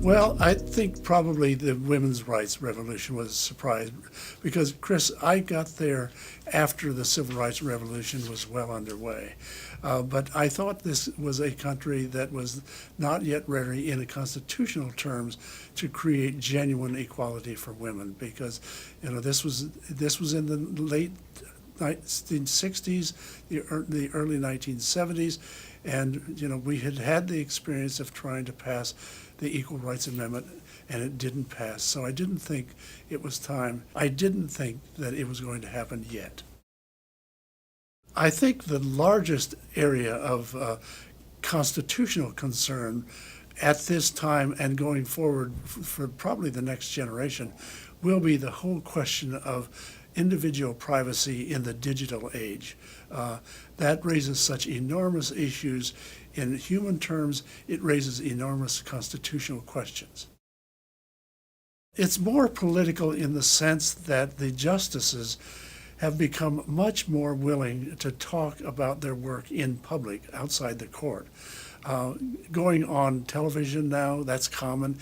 Well, I think probably the women's rights revolution was a surprise because, Chris, I got there after the civil rights revolution was well underway. But I thought this was a country that was not yet ready in constitutional terms to create genuine equality for women because, this was in the late 1960s, the early 1970s, and we had had the experience of trying to pass the Equal Rights Amendment, and it didn't pass. So I didn't think it was time. I didn't think that it was going to happen yet. I think the largest area of constitutional concern at this time and going forward for probably the next generation will be the whole question of individual privacy in the digital age. That raises such enormous issues. In human terms, it raises enormous constitutional questions. It's more political in the sense that the justices have become much more willing to talk about their work in public outside the court. Going on television now, that's common.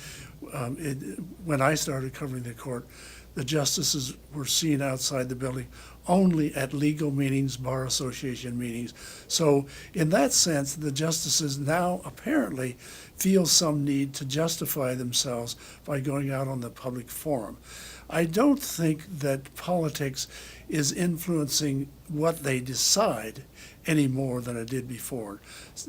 When I started covering the court, the justices were seen outside the building only at legal meetings, bar association meetings. So in that sense, the justices now apparently feel some need to justify themselves by going out on the public forum. I don't think that politics is influencing what they decide any more than it did before.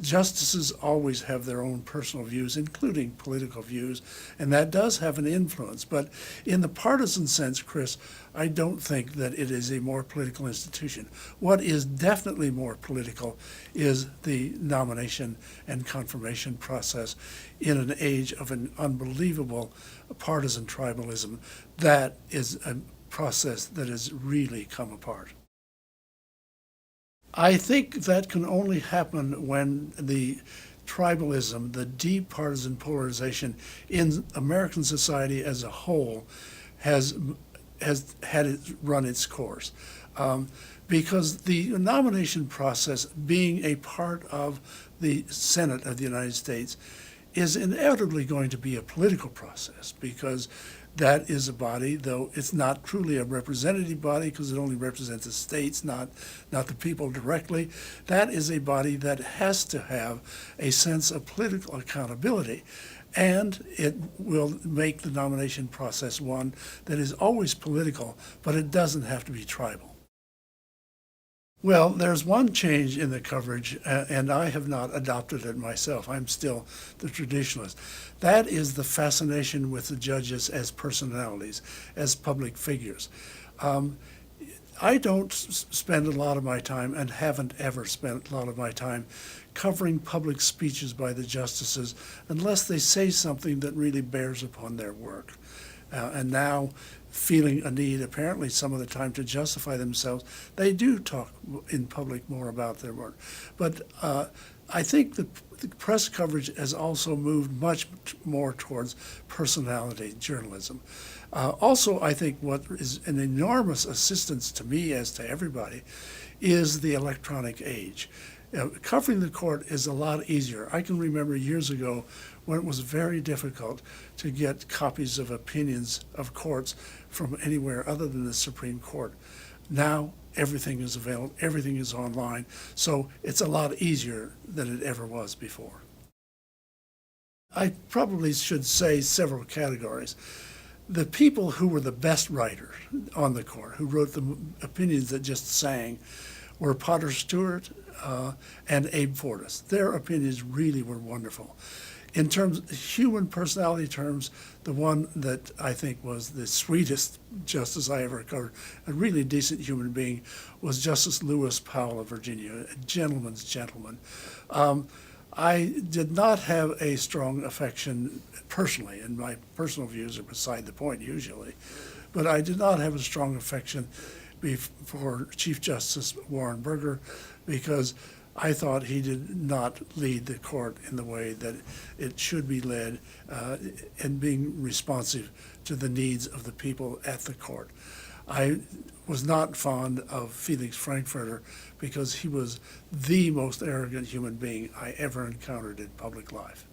Justices always have their own personal views, including political views, and that does have an influence. But in the partisan sense, Chris, I don't think that it is a more political institution. What is definitely more political is the nomination and confirmation process in an age of an unbelievable partisan tribalism. That is a process that has really come apart. I think that can only happen when the tribalism, the deep partisan polarization in American society as a whole has had it run its course. Because the nomination process, being a part of the Senate of the United States, is inevitably going to be a political process because that is a body, though it's not truly a representative body because it only represents the states, not the people directly. That is a body that has to have a sense of political accountability. And it will make the nomination process one that is always political, but it doesn't have to be tribal. Well, there's one change in the coverage, and I have not adopted it myself. I'm still the traditionalist. That is the fascination with the judges as personalities, as public figures. I don't spend a lot of my time, and haven't ever spent a lot of my time, covering public speeches by the justices unless they say something that really bears upon their work. And now, feeling a need, apparently some of the time, to justify themselves, they do talk in public more about their work. But I think the press coverage has also moved much more towards personality journalism. Also, I think what is an enormous assistance to me, as to everybody, is the electronic age. Covering the court is a lot easier. I can remember years ago when it was very difficult to get copies of opinions of courts from anywhere other than the Supreme Court. Now everything is available, everything is online, so it's a lot easier than it ever was before. I probably should say several categories. The people who were the best writers on the court, who wrote the opinions that just sang, were Potter Stewart and Abe Fortas. Their opinions really were wonderful. In terms of human personality terms, the one that I think was the sweetest justice I ever covered, a really decent human being, was Justice Lewis Powell of Virginia, a gentleman's gentleman. I did not have a strong affection personally, and my personal views are beside the point usually, but I did not have a strong affection for Chief Justice Warren Burger because I thought he did not lead the court in the way that it should be led, and being responsive to the needs of the people at the court. I was not fond of Felix Frankfurter because he was the most arrogant human being I ever encountered in public life.